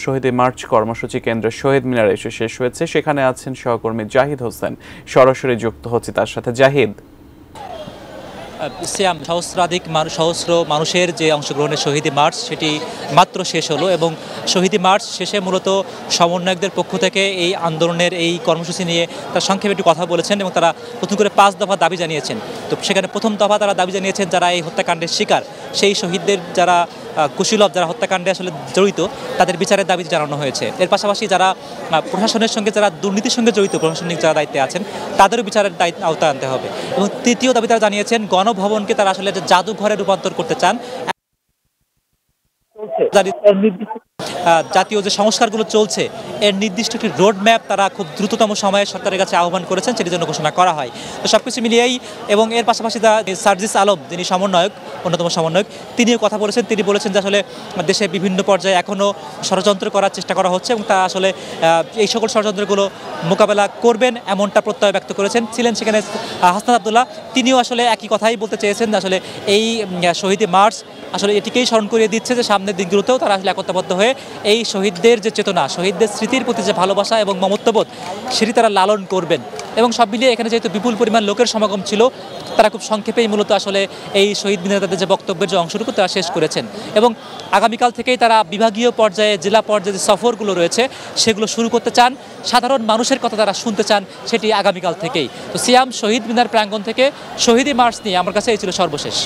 শহীদ March কর্মসূচি কেন্দ্রের শহীদ মিনারে এসে শেষ হয়েছে। সেখানে আছেন সহকর্মী জাহিদ হোসেন, সরাসরি যুক্ত হচ্ছে তার সাথে। জাহিদ, সহস্র মানুষের যে অংশগ্রহণের শহীদ মার্চ সেটি মাত্র শেষ হলো এবং শহীদ মার্চ শেষে মূলত সমন্বয়কদের পক্ষ থেকে এই আন্দোলনের এই কর্মসূচি নিয়ে তারা সংক্ষেপে একটু কথা বলেছেন এবং তারা প্রথম করে 5 দফা দাবি জানিয়েছেন। তো সেখানে প্রথম দফা তারা দাবি জানিয়েছেন যারা এই হত্যাকাণ্ডের শিকার, সেই শহীদদের যারা কুশীলব, যারা হত্যাকাণ্ডে আসলে জড়িত, তাদের বিচারের দাবি জানানো হয়েছে। এর পাশাপাশি যারা প্রশাসনের সঙ্গে, যারা দুর্নীতির সঙ্গে জড়িত, প্রশাসনিক যারা দায়িত্বে আছেন, তাদেরও বিচারের আওতায় আনতে হবে। এবং তৃতীয় দাবি তারা জানিয়েছেন গণভবনকে তারা আসলে জাদুঘরে রূপান্তর করতে চান। জাতীয় যে সংস্কারগুলো চলছে এর নির্দিষ্ট একটি রোড ম্যাপ তারা খুব দ্রুততম সময়ে সরকারের কাছে আহ্বান করেছেন, সেটির জন্য ঘোষণা করা হয়। তো সবকিছু মিলিয়েই এবং এর পাশাপাশি সার্জিস আলম, যিনি অন্যতম সমন্বয়ক, তিনিও কথা বলেছেন। তিনি বলেছেন যে আসলে দেশে বিভিন্ন পর্যায়ে এখনও ষড়যন্ত্র করার চেষ্টা করা হচ্ছে এবং তারা আসলে এই সকল ষড়যন্ত্রগুলো মোকাবেলা করবেন এমনটা প্রত্যয় ব্যক্ত করেছেন। ছিলেন সেখানে হাসনাত আবদুল্লাহ, তিনিও আসলে একই কথাই বলতে চেয়েছেন যে আসলে এই শহীদ মার্চ আসলে এটিকেই স্মরণ করিয়ে দিচ্ছে যে সামনের দিনগুলোতেও তারা আসলে একতাবদ্ধ হয়ে এই শহীদদের যে চেতনা, শহীদদের স্মৃতির প্রতি যে ভালোবাসা এবং মমত্ববোধ, সেটি তারা লালন করবেন। এবং সব মিলিয়ে এখানে যেহেতু বিপুল পরিমাণ লোকের সমাগম ছিল, তারা খুব সংক্ষেপেই মূলত আসলে এই শহীদ মিনারে তাদের যে বক্তব্যের যে অংশটুকু তারা শেষ করেছেন। এবং আগামীকাল থেকেই তারা বিভাগীয় পর্যায়ে, জেলা পর্যায়ে যে সফরগুলো রয়েছে সেগুলো শুরু করতে চান। সাধারণ মানুষের কথা তারা শুনতে চান, সেটি আগামীকাল থেকেই। তো সিয়াম, শহীদ মিনার প্রাঙ্গণ থেকে শহীদ মার্চ নিয়ে আমার কাছে এই ছিল সর্বশেষ।